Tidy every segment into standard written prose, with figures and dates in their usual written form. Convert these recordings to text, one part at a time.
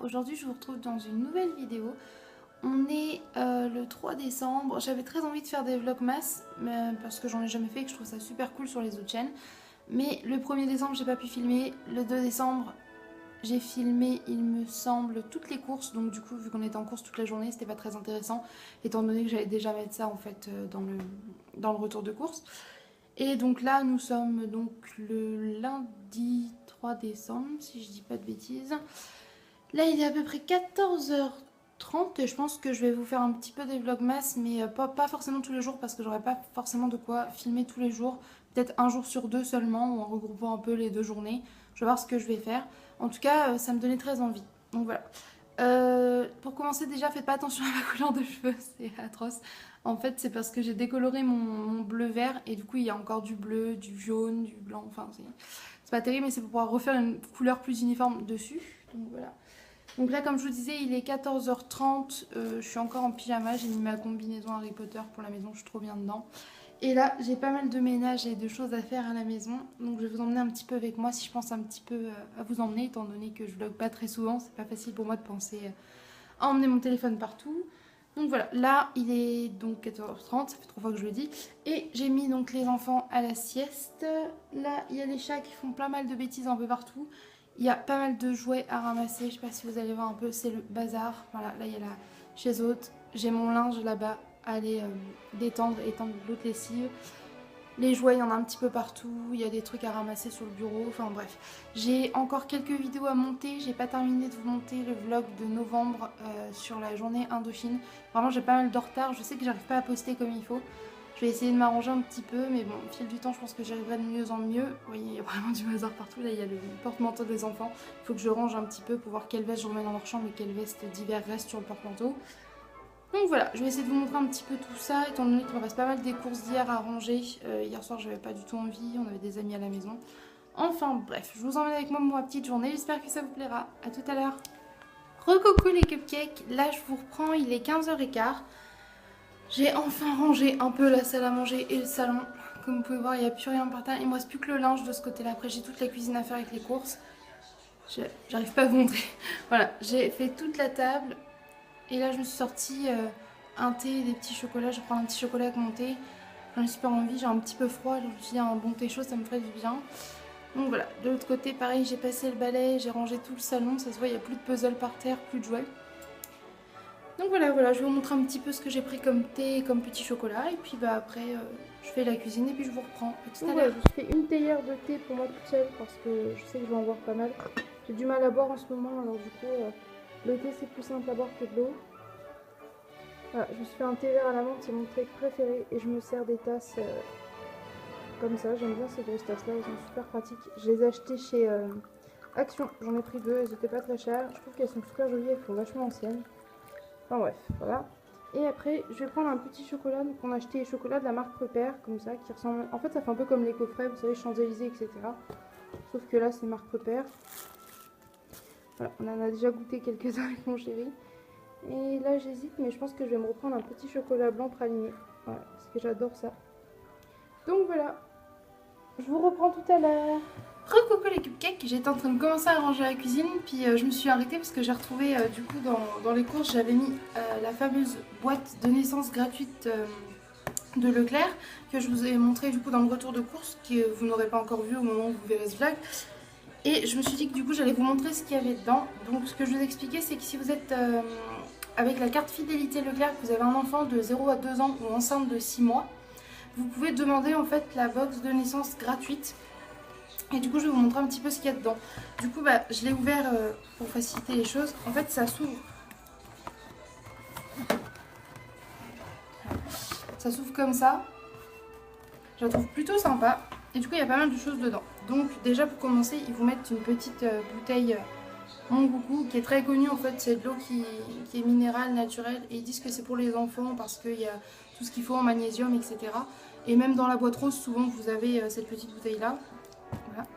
Aujourd'hui je vous retrouve dans une nouvelle vidéo. On est le 3 décembre. J'avais très envie de faire des vlogmas parce que j'en ai jamais fait et que je trouve ça super cool sur les autres chaînes. Mais le 1er décembre j'ai pas pu filmer. Le 2 décembre j'ai filmé il me semble toutes les courses. Donc du coup vu qu'on était en course toute la journée c'était pas très intéressant. Étant donné que j'allais déjà mettre ça en fait dans le retour de course. Et donc là nous sommes donc le lundi 3 décembre si je dis pas de bêtises. Là il est à peu près 14h30 et je pense que je vais vous faire un petit peu des vlogmas mais pas forcément tous les jours parce que j'aurai pas forcément de quoi filmer tous les jours. Peut-être un jour sur deux seulement ou en regroupant un peu les deux journées. Je vais voir ce que je vais faire. En tout cas ça me donnait très envie. Donc voilà. Pour commencer déjà faites pas attention à ma couleur de cheveux, c'est atroce. En fait c'est parce que j'ai décoloré mon bleu vert et du coup il y a encore du bleu, du jaune, du blanc, enfin c'est pas terrible mais c'est pour pouvoir refaire une couleur plus uniforme dessus. Donc voilà. Donc là comme je vous disais il est 14h30, je suis encore en pyjama, j'ai mis ma combinaison Harry Potter pour la maison, je suis trop bien dedans. Et là j'ai pas mal de ménage et de choses à faire à la maison, donc je vais vous emmener un petit peu avec moi si je pense un petit peu à vous emmener étant donné que je vlog pas très souvent, c'est pas facile pour moi de penser à emmener mon téléphone partout. Donc voilà, là il est donc 14h30, ça fait 3 fois que je le dis. Et j'ai mis donc les enfants à la sieste. Là il y a les chats qui font plein mal de bêtises un peu partout. Il y a pas mal de jouets à ramasser, je sais pas si vous allez voir un peu, c'est le bazar. Voilà, là il y a la chaise haute, j'ai mon linge là-bas à aller détendre, étendre l'autre lessive. Les jouets, il y en a un petit peu partout, il y a des trucs à ramasser sur le bureau, enfin bref. J'ai encore quelques vidéos à monter, j'ai pas terminé de vous monter le vlog de novembre sur la journée Indochine. Vraiment j'ai pas mal de retard, je sais que j'arrive pas à poster comme il faut. Je vais essayer de m'arranger un petit peu, mais bon, au fil du temps, je pense que j'arriverai de mieux en mieux. Vous voyez, il y a vraiment du bazar partout. Là, il y a le porte-manteau des enfants. Il faut que je range un petit peu pour voir quelle veste je remets dans leur chambre et quelle veste d'hiver reste sur le porte-manteau. Donc voilà, je vais essayer de vous montrer un petit peu tout ça, étant donné qu'il me reste pas mal des courses d'hier à ranger. Hier soir, j'avais pas du tout envie, on avait des amis à la maison. Enfin bref, je vous emmène avec moi pour ma petite journée, j'espère que ça vous plaira. A tout à l'heure. Recoucou les cupcakes, là je vous reprends, il est 15h15. J'ai enfin rangé un peu la salle à manger et le salon. Comme vous pouvez voir, il n'y a plus rien par terre. Il me reste plus que le linge de ce côté-là. Après, j'ai toute la cuisine à faire avec les courses. J'arrive pas à vous montrer. Voilà, j'ai fait toute la table. Et là, je me suis sortie un thé et des petits chocolats. Je vais prendre un petit chocolat avec mon thé. J'en ai super envie, j'ai un petit peu froid. Je me suis dit, un bon thé chaud, ça me ferait du bien. Donc voilà, de l'autre côté, pareil, j'ai passé le balai, j'ai rangé tout le salon. Ça se voit, il n'y a plus de puzzle par terre, plus de jouets. Donc voilà, je vais vous montrer un petit peu ce que j'ai pris comme thé et comme petit chocolat. Et puis bah après, je fais la cuisine et puis je vous reprends. À tout à l'heure. Je fais une théière de thé pour moi toute seule parce que je sais que je vais en boire pas mal. J'ai du mal à boire en ce moment, alors du coup, le thé c'est plus simple à boire que de l'eau. Voilà, je me suis fait un thé vert à la menthe, c'est mon thé préféré. Et je me sers des tasses comme ça. J'aime bien ces grosses tasses là, elles sont super pratiques. Je les ai achetées chez Action, j'en ai pris 2, elles étaient pas très chères. Je trouve qu'elles sont super jolies, elles font vachement anciennes. Enfin bref, voilà. Et après, je vais prendre un petit chocolat. Donc on a acheté les chocolats de la marque Repère, comme ça, qui ressemble... En fait, ça fait un peu comme les coffrets, vous savez, Champs-Élysées, etc. Sauf que là, c'est marque Repère. Voilà, on en a déjà goûté quelques-uns avec mon chéri. Et là, j'hésite, mais je pense que je vais me reprendre un petit chocolat blanc praliné. Voilà, parce que j'adore ça. Donc voilà, je vous reprends tout à l'heure. Recoucou les cupcakes, j'étais en train de commencer à ranger la cuisine, puis je me suis arrêtée parce que j'ai retrouvé du coup dans les courses, j'avais mis la fameuse boîte de naissance gratuite de Leclerc que je vous ai montré du coup dans le retour de course, que vous n'aurez pas encore vu au moment où vous verrez ce vlog. Et je me suis dit que du coup j'allais vous montrer ce qu'il y avait dedans. Donc ce que je vous expliquais, c'est que si vous êtes avec la carte fidélité Leclerc, que vous avez un enfant de 0 à 2 ans ou enceinte de 6 mois, vous pouvez demander en fait la box de naissance gratuite. Et du coup je vais vous montrer un petit peu ce qu'il y a dedans. Du coup bah, je l'ai ouvert pour faciliter les choses. En fait ça s'ouvre. Ça s'ouvre comme ça. Je la trouve plutôt sympa. Et du coup il y a pas mal de choses dedans. Donc déjà pour commencer ils vous mettent une petite bouteille Mon Coucou qui est très connue en fait. C'est de l'eau qui est minérale, naturelle. Et ils disent que c'est pour les enfants parce qu'il y a tout ce qu'il faut en magnésium, etc. Et même dans la boîte rose souvent vous avez cette petite bouteille là. Voilà.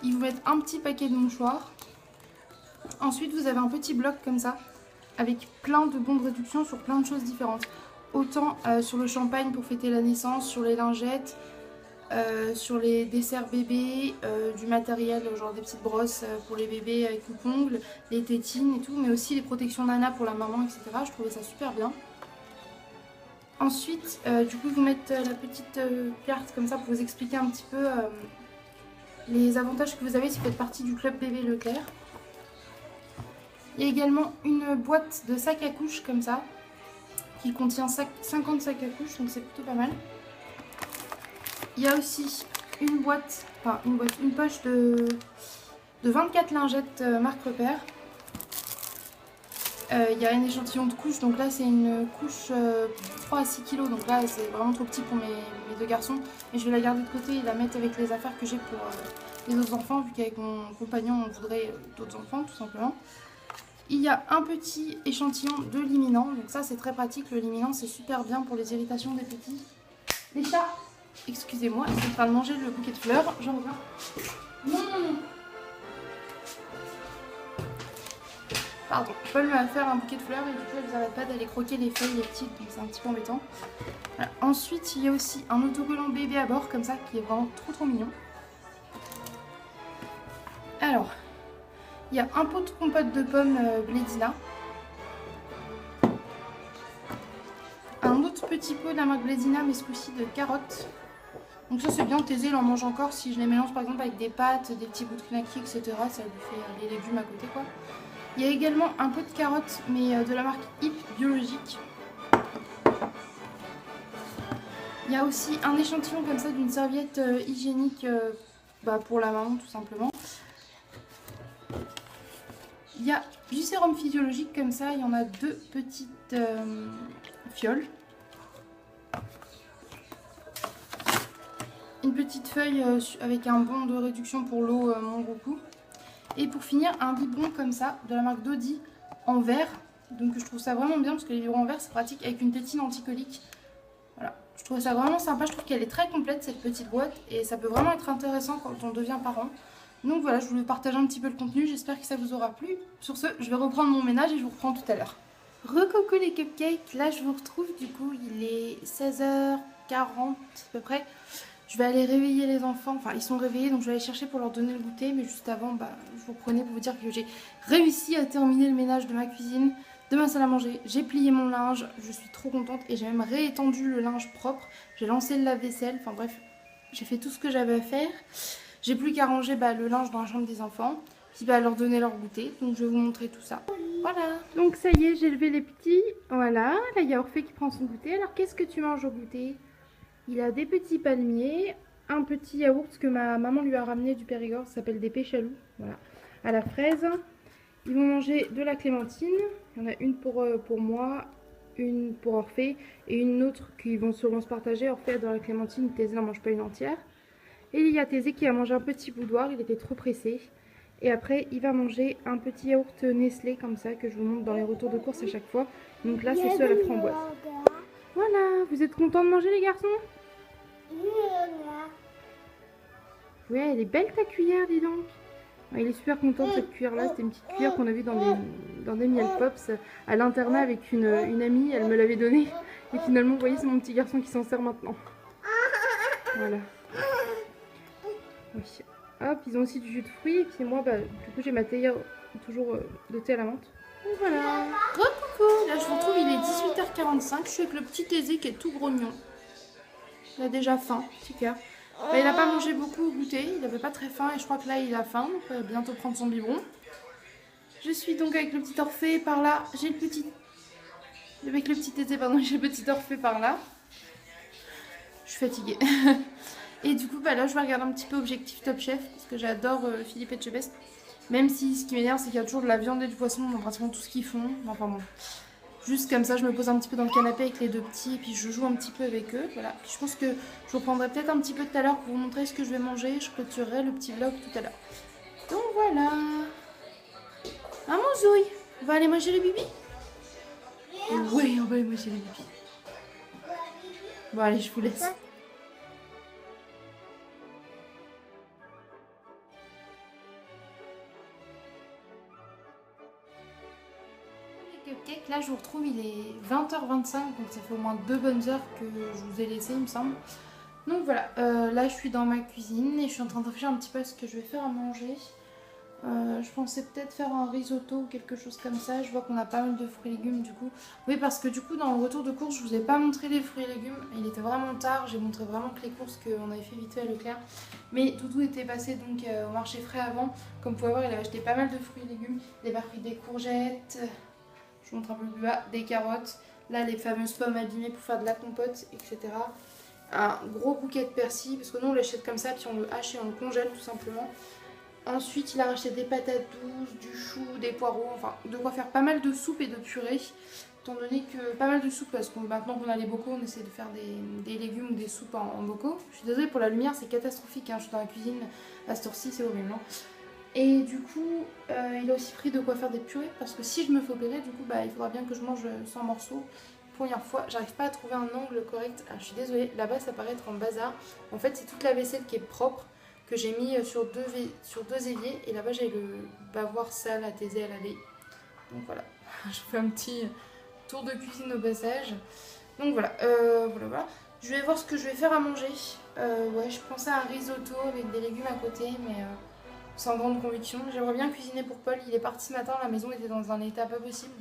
Ils vous mettent un petit paquet de mouchoirs. Ensuite, vous avez un petit bloc comme ça, avec plein de bons de réduction sur plein de choses différentes. Autant sur le champagne pour fêter la naissance, sur les lingettes, sur les desserts bébés, du matériel, genre des petites brosses pour les bébés avec coupe-ongles, les tétines et tout, mais aussi les protections Nana pour la maman, etc. Je trouvais ça super bien. Ensuite, du coup, ils vous mettent la petite carte comme ça pour vous expliquer un petit peu les avantages que vous avez si vous faites partie du club bébé Leclerc. Il y a également une boîte de sacs à couches comme ça, qui contient 50 sacs à couches, donc c'est plutôt pas mal. Il y a aussi une boîte, une poche de 24 lingettes marque Repère. Il y a un échantillon de couches, donc là c'est une couche 3 à 6 kg, donc là c'est vraiment trop petit pour mes deux garçons. Et je vais la garder de côté et la mettre avec les affaires que j'ai pour les autres enfants, vu qu'avec mon compagnon on voudrait d'autres enfants tout simplement. Il y a un petit échantillon de liminant, donc ça c'est très pratique, le liminant c'est super bien pour les irritations des petits. Les chats, excusez-moi, ils sont en train de manger le bouquet de fleurs, j'en reviens. Non, non, non. Pardon, Paul m'a fait un bouquet de fleurs et du coup elle n'arrête pas d'aller croquer les feuilles les petites, donc c'est un petit peu embêtant. Voilà. Ensuite il y a aussi un autocollant bébé à bord comme ça qui est vraiment trop mignon. Alors, il y a un pot de compote de pommes Blédina. Un autre petit pot de la marque Blédina mais ce coup-ci de carottes. Donc ça c'est bien, Thésée il en mange encore si je les mélange par exemple avec des pâtes, des petits bouts de knacky, etc. Ça lui fait les légumes à côté quoi. Il y a également un pot de carottes, mais de la marque Hip biologique. Il y a aussi un échantillon comme ça d'une serviette hygiénique pour la maman tout simplement. Il y a du sérum physiologique comme ça, il y en a deux petites fioles. Une petite feuille avec un bon de réduction pour l'eau mon gros coup. Et pour finir, un biberon comme ça, de la marque Dodi, en verre. Donc je trouve ça vraiment bien parce que les biberons en verre c'est pratique avec une tétine anticolique. Voilà, je trouve ça vraiment sympa, je trouve qu'elle est très complète cette petite boîte. Et ça peut vraiment être intéressant quand on devient parent. Donc voilà, je voulais partager un petit peu le contenu, j'espère que ça vous aura plu. Sur ce, je vais reprendre mon ménage et je vous reprends tout à l'heure. Recoucou les cupcakes, là je vous retrouve du coup, il est 16h40 à peu près. Je vais aller réveiller les enfants, enfin ils sont réveillés donc je vais aller chercher pour leur donner le goûter. Mais juste avant, je vous prenais pour vous dire que j'ai réussi à terminer le ménage de ma cuisine, de ma salle à manger. J'ai plié mon linge, je suis trop contente et j'ai même réétendu le linge propre. J'ai lancé le lave-vaisselle, enfin bref, j'ai fait tout ce que j'avais à faire. J'ai plus qu'à ranger le linge dans la chambre des enfants, puis leur donner leur goûter. Donc je vais vous montrer tout ça. Voilà, donc ça y est, j'ai levé les petits. Voilà, là il y a Orphée qui prend son goûter. Alors qu'est-ce que tu manges au goûter ? Il a des petits palmiers, un petit yaourt que ma maman lui a ramené du Périgord, ça s'appelle des péchalous, voilà, à la fraise. Ils vont manger de la clémentine, il y en a une pour moi, une pour Orphée et une autre qui vont sûrement se partager. Orphée adore la clémentine, Thésée n'en mange pas une entière. Et il y a Thésée qui a mangé un petit boudoir, il était trop pressé. Et après il va manger un petit yaourt Nestlé comme ça que je vous montre dans les retours de course à chaque fois. Donc là c'est ceux à la framboise. Voilà, vous êtes contents de manger les garçons? Ouais, elle est belle ta cuillère, dis donc. Il est super content de cette cuillère là, c'était une petite cuillère qu'on a vue dans des miel pops à l'internat avec une amie, elle me l'avait donnée. Et finalement, vous voyez, c'est mon petit garçon qui s'en sert maintenant. Voilà. Oui. Hop, ils ont aussi du jus de fruits. Et puis moi, du coup, j'ai ma théière toujours de thé à la menthe. Et voilà. Coucou. Là, je vous retrouve, il est 18h45. Je suis avec le petit Thésée qui est tout grognon. Il a déjà faim, petit cœur. Il n'a pas mangé beaucoup au goûter, il n'avait pas très faim et je crois que là il a faim, donc il va bientôt prendre son biberon. Je suis donc avec le petit Orphée par là, j'ai le petit... Avec le petit Thésée, pardon, j'ai le petit Orphée par là. Je suis fatiguée. Et du coup, là je vais regarder un petit peu Objectif Top Chef, parce que j'adore Philippe Etchebest. Même si ce qui m'énerve, c'est qu'il y a toujours de la viande et du poisson dans pratiquement tout ce qu'ils font. Enfin bon... Juste comme ça, je me pose un petit peu dans le canapé avec les deux petits et puis je joue un petit peu avec eux. Voilà. Je pense que je vous reprendrai peut-être un petit peu tout à l'heure pour vous montrer ce que je vais manger. Je clôturerai le petit vlog tout à l'heure. Donc voilà. Maman Zoé, on va aller manger le bibi? Oui, on va aller manger le bibi. Bon allez, je vous laisse. Cupcake, là je vous retrouve, il est 20h25, donc ça fait au moins 2 bonnes heures que je vous ai laissé il me semble. Donc voilà, là je suis dans ma cuisine et je suis en train de réfléchir un petit peu à ce que je vais faire à manger. Je pensais peut-être faire un risotto ou quelque chose comme ça. Je vois qu'on a pas mal de fruits et légumes du coup. Oui, parce que du coup dans le retour de course je vous ai pas montré les fruits et légumes. Il était vraiment tard, j'ai montré vraiment que les courses qu'on avait fait vite fait à Leclerc. Mais Toutou était passé donc au marché frais avant. Comme vous pouvez voir, il avait acheté pas mal de fruits et légumes. Il avait pris des courgettes, je vous montre un peu plus bas, des carottes. Là les fameuses pommes abîmées pour faire de la compote, etc. Un gros bouquet de persil, parce que nous on l'achète comme ça, puis on le hache et on le congèle tout simplement. Ensuite, il a racheté des patates douces, du chou, des poireaux, enfin de quoi faire pas mal de soupe et de purée. Étant donné que pas mal de soupe, parce que maintenant qu'on a les bocaux, on essaie de faire des légumes ou des soupes en bocaux. Je suis désolée pour la lumière, c'est catastrophique, hein. Je suis dans la cuisine, à cette heure-ci, c'est horrible. Hein. Et du coup, il a aussi pris de quoi faire des purées, parce que si je me fais opérer, du coup, il faudra bien que je mange 100 morceaux. Première fois, j'arrive pas à trouver un angle correct. Alors, je suis désolée, là-bas ça paraît être en bazar. En fait, c'est toute la vaisselle qui est propre que j'ai mis sur deux éviers. Et là-bas, j'ai le bavoir sale à taiser à l'aller. Donc voilà, je vous fais un petit tour de cuisine au passage. Donc voilà, voilà. Je vais voir ce que je vais faire à manger. Ouais, je pensais à un risotto avec des légumes à côté, mais sans grande conviction. J'aimerais bien cuisiner pour Paul. Il est parti ce matin, la maison était dans un état pas possible.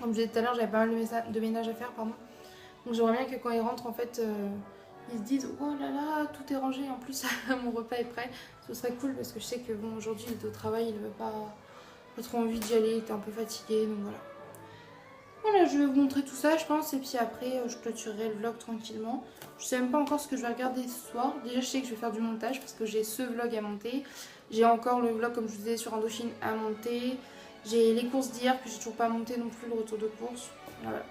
Comme je disais tout à l'heure, j'avais pas mal de ménage à faire, pardon. Donc j'aimerais bien que quand il rentre, en fait, ils se disent oh là là, tout est rangé. En plus, mon repas est prêt. Ce serait cool parce que je sais que bon, aujourd'hui, il est au travail, il veut pas trop envie d'y aller, il était un peu fatigué, donc voilà. Voilà, je vais vous montrer tout ça, je pense, et puis après, je clôturerai le vlog tranquillement. Je sais même pas encore ce que je vais regarder ce soir. Déjà, je sais que je vais faire du montage parce que j'ai ce vlog à monter. J'ai encore le vlog, comme je vous disais, sur Indochine à monter. J'ai les courses d'hier que j'ai toujours pas monté non plus, le retour de course. Voilà.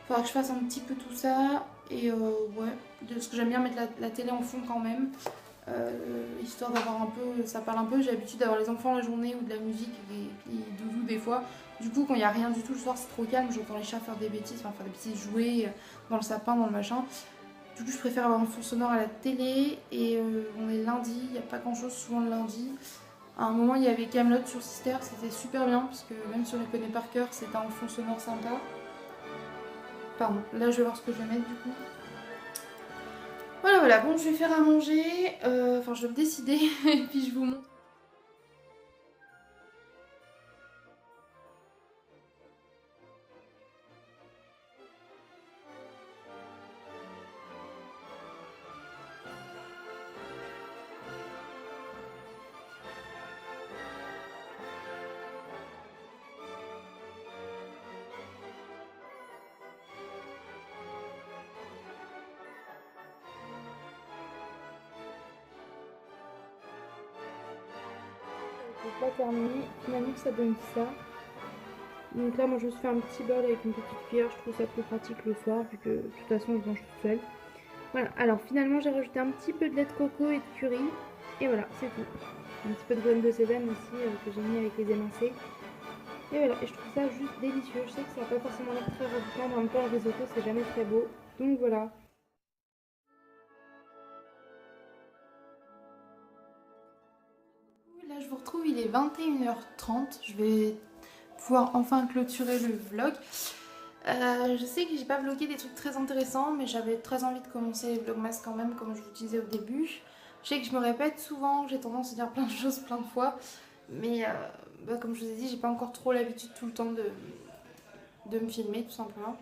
Faudra que je fasse un petit peu tout ça. Et ouais, parce que j'aime bien mettre la télé en fond quand même. Histoire d'avoir un peu, ça parle un peu. J'ai l'habitude d'avoir les enfants la journée ou de la musique et puis doudou des fois. Du coup, quand il n'y a rien du tout le soir, c'est trop calme. J'entends les chats faire des bêtises, enfin faire des bêtises, jouer dans le sapin, dans le machin. Du coup, je préfère avoir un fond sonore à la télé. Et on est lundi, il n'y a pas grand chose souvent le lundi. À un moment, il y avait Camelot sur Sister, c'était super bien parce que même si on les connaît par cœur, c'était un fond sonore sympa. Pardon, là je vais voir ce que je vais mettre du coup. Voilà, voilà, bon, je vais faire à manger. Enfin, je vais me décider et puis je vous montre. Pas terminé, finalement ça donne ça. Donc là moi je me suis fait un petit bol avec une petite cuillère, je trouve ça plus pratique le soir vu que de toute façon je mange toute seule. Voilà, alors finalement j'ai rajouté un petit peu de lait de coco et de curry et voilà c'est tout. Un petit peu de graines de sésame aussi que j'ai mis avec les émincés. Et voilà, et je trouve ça juste délicieux, je sais que ça n'a pas forcément l'air très ravissant, mais en même temps le risotto c'est jamais très beau. Donc voilà. Là je vous retrouve, il est 21h30, je vais pouvoir enfin clôturer le vlog. Je sais que j'ai pas vlogué des trucs très intéressants, mais j'avais très envie de commencer les vlogmas quand même, comme je vous disais au début. Je sais que je me répète souvent, j'ai tendance à dire plein de choses plein de fois, mais comme je vous ai dit, j'ai pas encore trop l'habitude tout le temps de me filmer tout simplement.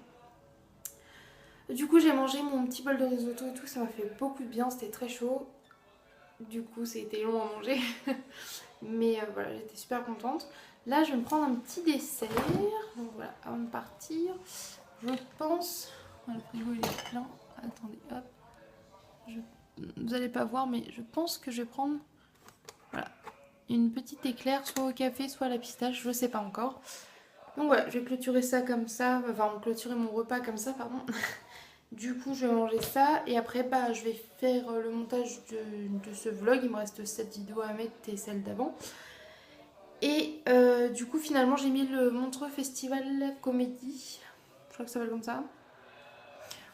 Du coup, j'ai mangé mon petit bol de risotto et tout, ça m'a fait beaucoup de bien, c'était très chaud. Du coup, c'était long à manger, mais voilà, j'étais super contente. Là, je vais me prendre un petit dessert, donc voilà, avant de partir. Je pense... Oh, le frigo il est plein. Attendez, hop. Vous n'allez pas voir, mais je pense que je vais prendre voilà, une petite éclair, soit au café, soit à la pistache, je sais pas encore. Donc voilà, je vais clôturer ça comme ça, enfin clôturer mon repas comme ça, pardon. Du coup, je vais manger ça et après, je vais faire le montage de ce vlog. Il me reste cette vidéo à mettre et celle d'avant. Et du coup, finalement, j'ai mis le Montreux Festival Comédie. Je crois que ça s'appelle comme ça.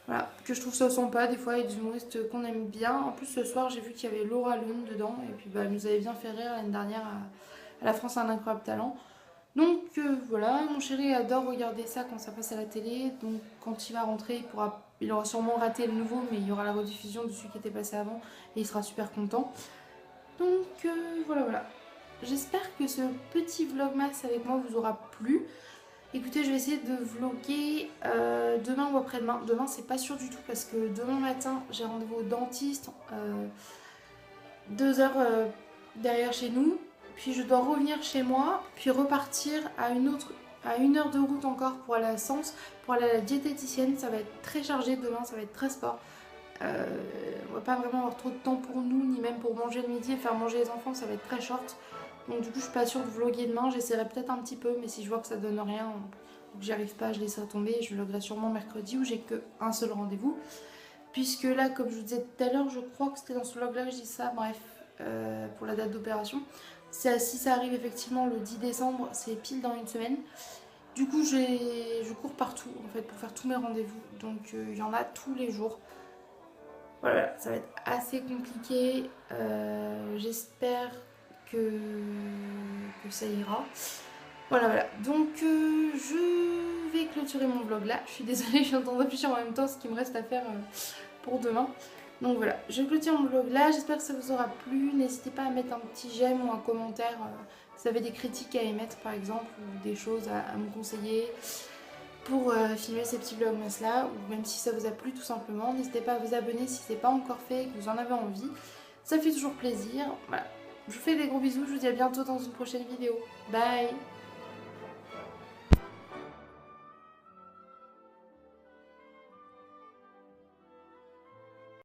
Voilà, que je trouve ça sympa, des fois il y a des humoristes qu'on aime bien. En plus ce soir j'ai vu qu'il y avait Laura Lune dedans et puis elle nous avait bien fait rire l'année dernière à La France a un incroyable talent. Donc voilà, mon chéri adore regarder ça quand ça passe à la télé, donc quand il va rentrer il pourra il aura sûrement raté le nouveau, mais il y aura la rediffusion de celui qui était passé avant et il sera super content. Donc voilà. J'espère que ce petit vlogmas avec moi vous aura plu. Écoutez, je vais essayer de vlogger demain ou après-demain. Demain, c'est pas sûr du tout parce que demain matin, j'ai rendez-vous au dentiste, 2 heures derrière chez nous. Puis je dois revenir chez moi, puis repartir à une heure de route encore pour aller à Sens, pour aller à la diététicienne. Ça va être très chargé demain, ça va être très sport. On va pas vraiment avoir trop de temps pour nous, ni même pour manger le midi et faire manger les enfants, ça va être très short. Donc du coup je suis pas sûre de vlogger demain, j'essaierai peut-être un petit peu, mais si je vois que ça donne rien ou que j'y arrive pas, je laisserai tomber. Je vloggerai sûrement mercredi où j'ai qu'un seul rendez-vous. Puisque là, comme je vous disais tout à l'heure, je crois que c'était dans ce vlog là que je dis ça, bref, pour la date d'opération. Si ça arrive effectivement le 10 décembre, c'est pile dans une semaine. Du coup je cours partout en fait pour faire tous mes rendez-vous, donc il y en a tous les jours. Voilà, ça va être assez compliqué. J'espère que ça ira. Voilà. Donc je vais clôturer mon vlog là. Je suis désolée, je suis en train de réfléchir en même temps ce qu'il me reste à faire pour demain. Donc voilà, je clôture mon vlog là. J'espère que ça vous aura plu. N'hésitez pas à mettre un petit j'aime ou un commentaire si vous avez des critiques à émettre par exemple, ou des choses à me conseiller pour filmer ces petits vlogmas là, ou même si ça vous a plu tout simplement. N'hésitez pas à vous abonner si c'est pas encore fait et que vous en avez envie. Ça fait toujours plaisir. Voilà. Je vous fais des gros bisous, je vous dis à bientôt dans une prochaine vidéo. Bye!